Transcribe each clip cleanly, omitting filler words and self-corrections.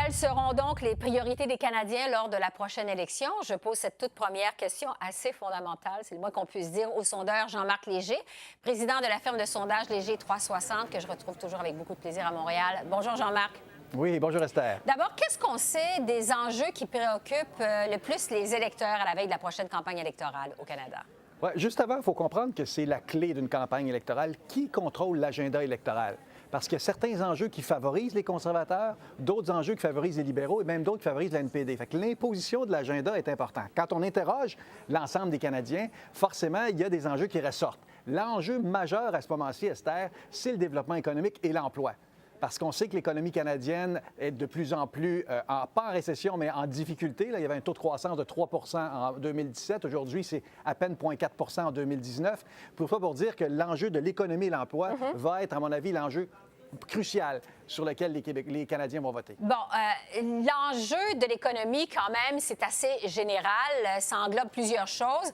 Quelles seront donc les priorités des Canadiens lors de la prochaine élection? Je pose cette toute première question assez fondamentale, c'est le moins qu'on puisse dire, au sondeur Jean-Marc Léger, président de la firme de sondage Léger 360, que je retrouve toujours avec beaucoup de plaisir à Montréal. Bonjour Jean-Marc. Oui, bonjour Esther. D'abord, qu'est-ce qu'on sait des enjeux qui préoccupent le plus les électeurs à la veille de la prochaine campagne électorale au Canada? Ouais, juste avant, il faut comprendre que c'est la clé d'une campagne électorale. Qui contrôle l'agenda électoral? Parce qu'il y a certains enjeux qui favorisent les conservateurs, d'autres enjeux qui favorisent les libéraux et même d'autres qui favorisent la NPD. Fait que l'imposition de l'agenda est importante. Quand on interroge l'ensemble des Canadiens, forcément, il y a des enjeux qui ressortent. L'enjeu majeur à ce moment-ci, Esther, c'est le développement économique et l'emploi. Parce qu'on sait que l'économie canadienne est de plus en plus, pas en récession, mais en difficulté. Là, il y avait un taux de croissance de 3 en 2017. Aujourd'hui, c'est à peine 0,4 en 2019. Pour dire que l'enjeu de l'économie et l'emploi va être, à mon avis, l'enjeu crucial sur lequel les Canadiens vont voter. Bon, l'enjeu de l'économie, quand même, c'est assez général. Ça englobe plusieurs choses.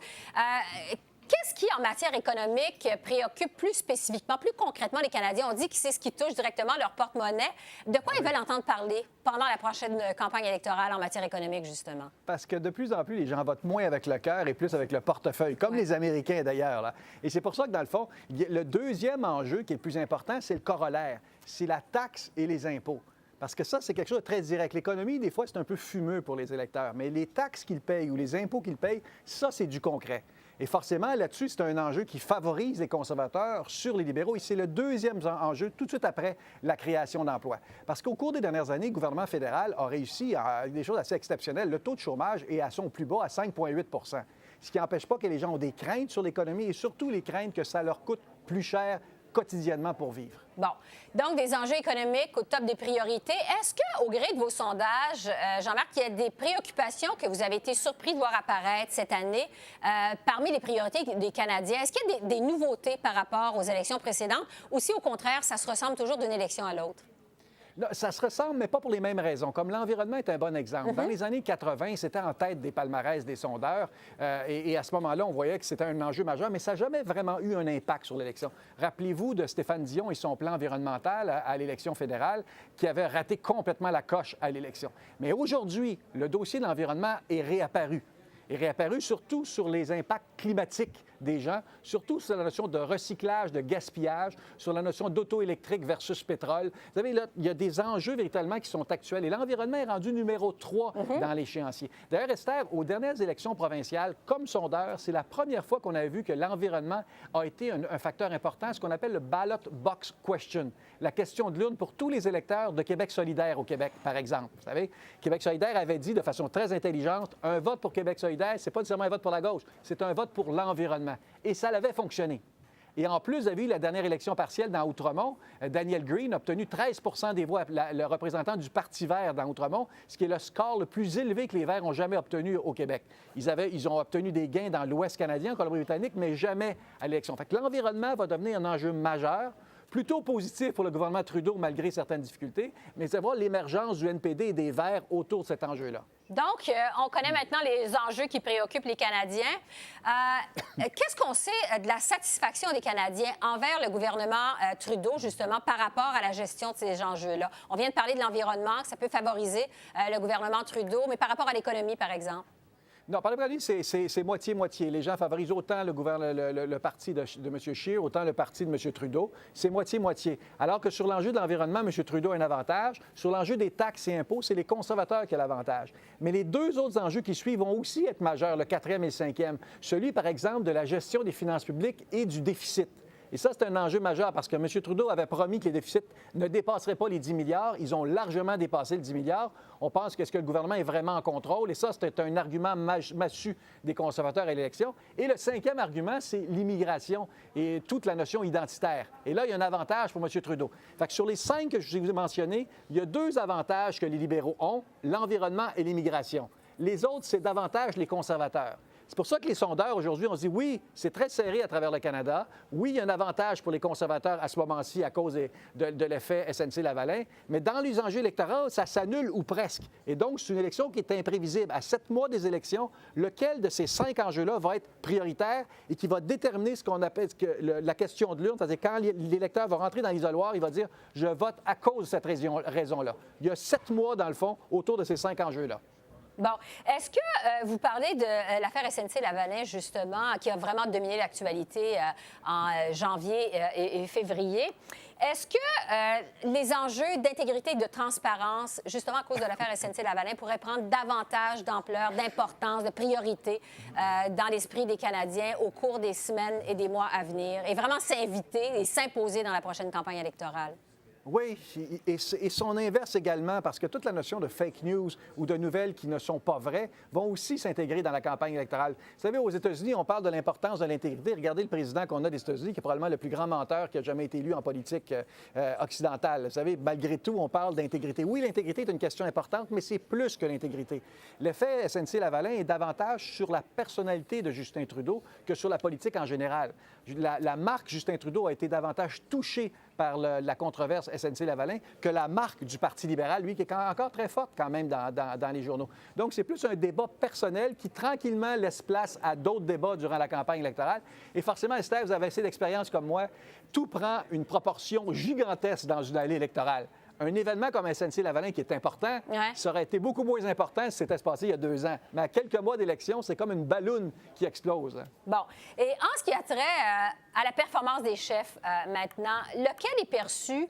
Qu'est-ce qui, en matière économique, préoccupe plus spécifiquement, plus concrètement les Canadiens? On dit que c'est ce qui touche directement leur porte-monnaie. De quoi ils veulent entendre parler pendant la prochaine campagne électorale en matière économique, justement? Parce que de plus en plus, les gens votent moins avec le cœur et plus avec le portefeuille, comme les Américains d'ailleurs, là. Et c'est pour ça que, dans le fond, le deuxième enjeu qui est le plus important, c'est le corollaire. C'est la taxe et les impôts. Parce que ça, c'est quelque chose de très direct. L'économie, des fois, c'est un peu fumeux pour les électeurs. Mais les taxes qu'ils payent ou les impôts qu'ils payent, ça, c'est du concret. Et forcément, là-dessus, c'est un enjeu qui favorise les conservateurs sur les libéraux. Et c'est le deuxième enjeu, tout de suite après la création d'emplois. Parce qu'au cours des dernières années, le gouvernement fédéral a réussi à des choses assez exceptionnelles. Le taux de chômage est à son plus bas, à 5,8 ce qui n'empêche pas que les gens ont des craintes sur l'économie et surtout les craintes que ça leur coûte plus cher quotidiennement pour vivre. Bon, donc des enjeux économiques au top des priorités. Est-ce qu'au gré de vos sondages, Jean-Marc, il y a des préoccupations que vous avez été surpris de voir apparaître cette année parmi les priorités des Canadiens? Est-ce qu'il y a des nouveautés par rapport aux élections précédentes ou si, au contraire, ça se ressemble toujours d'une élection à l'autre? Là, ça se ressemble, mais pas pour les mêmes raisons. Comme l'environnement est un bon exemple. Dans les années 80, c'était en tête des palmarès des sondeurs. Et à ce moment-là, on voyait que c'était un enjeu majeur, mais ça n'a jamais vraiment eu un impact sur l'élection. Rappelez-vous de Stéphane Dion et son plan environnemental à l'élection fédérale qui avait raté complètement la coche à l'élection. Mais aujourd'hui, le dossier de l'environnement est réapparu. Et réapparu surtout sur les impacts climatiques des gens, surtout sur la notion de recyclage, de gaspillage, sur la notion d'auto électrique versus pétrole. Vous savez, là, il y a des enjeux véritablement qui sont actuels. Et l'environnement est rendu numéro 3 dans l'échéancier. D'ailleurs, Esther, aux dernières élections provinciales, comme sondeur, c'est la première fois qu'on a vu que l'environnement a été un facteur important, ce qu'on appelle le ballot box question, la question de l'urne pour tous les électeurs de Québec solidaire au Québec, par exemple. Vous savez, Québec solidaire avait dit de façon très intelligente, un vote pour Québec solidaire, c'est pas nécessairement un vote pour la gauche, c'est un vote pour l'environnement. Et ça l'avait fonctionné. Et en plus, vous avez vu la dernière élection partielle dans Outremont, Daniel Green a obtenu 13 des voix, le représentant du Parti vert dans Outremont, ce qui est le score le plus élevé que les Verts ont jamais obtenu au Québec. Ils ont obtenu des gains dans l'Ouest canadien, en Colombie-Britannique, mais jamais à l'élection. Fait que l'environnement va devenir un enjeu majeur, plutôt positif pour le gouvernement Trudeau, malgré certaines difficultés, mais c'est voir l'émergence du NPD et des Verts autour de cet enjeu-là. Donc, on connaît maintenant les enjeux qui préoccupent les Canadiens. Qu'est-ce qu'on sait de la satisfaction des Canadiens envers le gouvernement Trudeau, justement, par rapport à la gestion de ces enjeux-là? On vient de parler de l'environnement, que ça peut favoriser le gouvernement Trudeau, mais par rapport à l'économie, par exemple? Non, par le c'est moitié-moitié. Les gens favorisent autant le parti de M. Scheer, autant le parti de M. Trudeau. C'est moitié-moitié. Alors que sur l'enjeu de l'environnement, M. Trudeau a un avantage. Sur l'enjeu des taxes et impôts, c'est les conservateurs qui ont l'avantage. Mais les deux autres enjeux qui suivent vont aussi être majeurs, le quatrième et le cinquième. Celui, par exemple, de la gestion des finances publiques et du déficit. Et ça, c'est un enjeu majeur parce que M. Trudeau avait promis que les déficits ne dépasseraient pas les 10 milliards. Ils ont largement dépassé le 10 milliards. On pense que le gouvernement est vraiment en contrôle. Et ça, c'est un argument massu des conservateurs à l'élection. Et le cinquième argument, c'est l'immigration et toute la notion identitaire. Et là, il y a un avantage pour M. Trudeau. Fait que sur les 5 que je vous ai mentionnés, il y a 2 avantages que les libéraux ont, l'environnement et l'immigration. Les autres, c'est davantage les conservateurs. C'est pour ça que les sondeurs, aujourd'hui, on se dit, oui, c'est très serré à travers le Canada. Oui, il y a un avantage pour les conservateurs à ce moment-ci à cause de l'effet SNC-Lavalin. Mais dans les enjeux électoraux, ça s'annule ou presque. Et donc, c'est une élection qui est imprévisible. À 7 mois des élections, lequel de ces 5 enjeux-là va être prioritaire et qui va déterminer ce qu'on appelle la question de l'urne, c'est-à-dire quand l'électeur va rentrer dans l'isoloir, il va dire « je vote à cause de cette raison-là ». Il y a 7 mois, dans le fond, autour de ces 5 enjeux-là. Bon. Est-ce que vous parlez de l'affaire SNC-Lavalin, justement, qui a vraiment dominé l'actualité en janvier et février? Est-ce que les enjeux d'intégrité et de transparence, justement à cause de l'affaire SNC-Lavalin, pourraient prendre davantage d'ampleur, d'importance, de priorité dans l'esprit des Canadiens au cours des semaines et des mois à venir et vraiment s'inviter et s'imposer dans la prochaine campagne électorale? Oui, et son inverse également, parce que toute la notion de fake news ou de nouvelles qui ne sont pas vraies vont aussi s'intégrer dans la campagne électorale. Vous savez, aux États-Unis, on parle de l'importance de l'intégrité. Regardez le président qu'on a des États-Unis, qui est probablement le plus grand menteur qui a jamais été élu en politique occidentale. Vous savez, malgré tout, on parle d'intégrité. Oui, l'intégrité est une question importante, mais c'est plus que l'intégrité. L'effet SNC-Lavalin est davantage sur la personnalité de Justin Trudeau que sur la politique en général. La marque Justin Trudeau a été davantage touchée par la controverse SNC-Lavalin que la marque du Parti libéral, lui, qui est encore très forte quand même dans les journaux. Donc, c'est plus un débat personnel qui, tranquillement, laisse place à d'autres débats durant la campagne électorale. Et forcément, Esther, vous avez assez d'expérience comme moi, tout prend une proportion gigantesque dans une allée électorale. Un événement comme SNC-Lavalin qui est important, ça aurait été beaucoup moins important si c'était passé il y a 2 ans. Mais à quelques mois d'élection, c'est comme une balloune qui explose. Bon. Et en ce qui a trait à la performance des chefs maintenant, lequel est perçu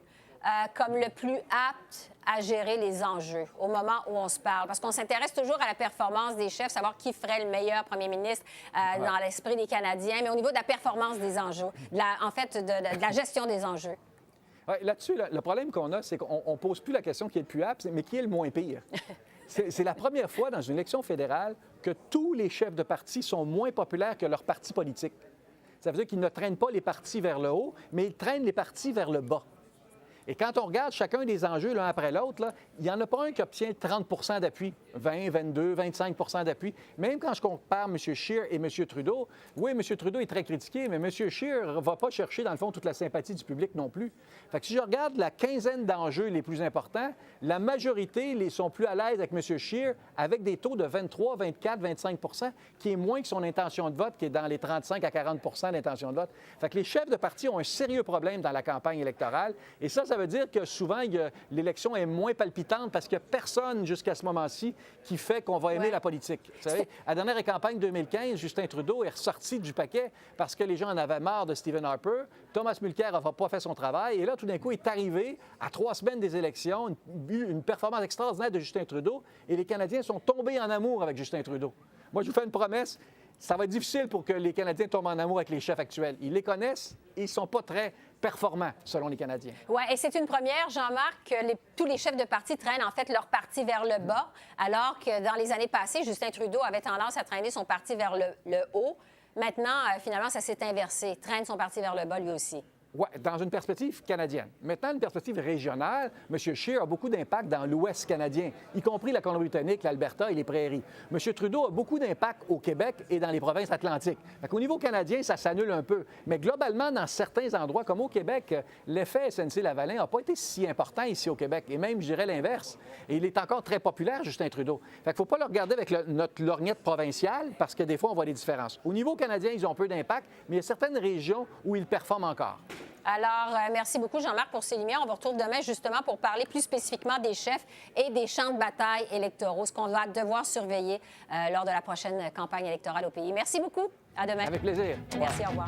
comme le plus apte à gérer les enjeux au moment où on se parle? Parce qu'on s'intéresse toujours à la performance des chefs, savoir qui ferait le meilleur premier ministre dans l'esprit des Canadiens, mais au niveau de la performance des enjeux, de la gestion des enjeux. Ouais, là-dessus, le problème qu'on a, c'est qu'on ne pose plus la question qui est le plus apte, mais qui est le moins pire. C'est la première fois dans une élection fédérale que tous les chefs de parti sont moins populaires que leur parti politique. Ça veut dire qu'ils ne traînent pas les partis vers le haut, mais ils traînent les partis vers le bas. Et quand on regarde chacun des enjeux l'un après l'autre, il n'y en a pas un qui obtient 30 d'appui, 20, 22, 25 d'appui. Même quand je compare M. Scheer et M. Trudeau, oui, M. Trudeau est très critiqué, mais M. Scheer ne va pas chercher, dans le fond, toute la sympathie du public non plus. Fait que si je regarde la quinzaine d'enjeux les plus importants, la majorité sont plus à l'aise avec M. Scheer avec des taux de 23, 24, 25 qui est moins que son intention de vote, qui est dans les 35 à 40 d'intention de vote. Fait que les chefs de parti ont un sérieux problème dans la campagne électorale. Et ça veut dire que souvent, l'élection est moins palpitante parce qu'il n'y a personne jusqu'à ce moment-ci qui fait qu'on va aimer la politique. Vous savez, à la dernière campagne 2015, Justin Trudeau est ressorti du paquet parce que les gens en avaient marre de Stephen Harper. Thomas Mulcair n'a pas fait son travail. Et là, tout d'un coup, il est arrivé à 3 semaines des élections, une performance extraordinaire de Justin Trudeau. Et les Canadiens sont tombés en amour avec Justin Trudeau. Moi, je vous fais une promesse. Ça va être difficile pour que les Canadiens tombent en amour avec les chefs actuels. Ils les connaissent et ils ne sont pas très performants, selon les Canadiens. Oui, et c'est une première, Jean-Marc, que tous les chefs de parti traînent en fait leur parti vers le bas, alors que dans les années passées, Justin Trudeau avait tendance à traîner son parti vers le haut. Maintenant, finalement, ça s'est inversé. Traîne son parti vers le bas, lui aussi. Oui, dans une perspective canadienne. Maintenant, une perspective régionale, M. Scheer a beaucoup d'impact dans l'Ouest canadien, y compris la Colombie-Britannique, l'Alberta et les prairies. M. Trudeau a beaucoup d'impact au Québec et dans les provinces atlantiques. Au niveau canadien, ça s'annule un peu. Mais globalement, dans certains endroits, comme au Québec, l'effet SNC-Lavalin n'a pas été si important ici au Québec. Et même, je dirais l'inverse. Et il est encore très populaire, Justin Trudeau. Fait qu'il ne faut pas le regarder avec notre lorgnette provinciale, parce que des fois, on voit des différences. Au niveau canadien, ils ont peu d'impact, mais il y a certaines régions où ils performent encore. Alors, merci beaucoup, Jean-Marc, pour ces lumières. On vous retrouve demain, justement, pour parler plus spécifiquement des chefs et des champs de bataille électoraux, ce qu'on va devoir surveiller lors de la prochaine campagne électorale au pays. Merci beaucoup. À demain. Avec plaisir. Merci, au revoir.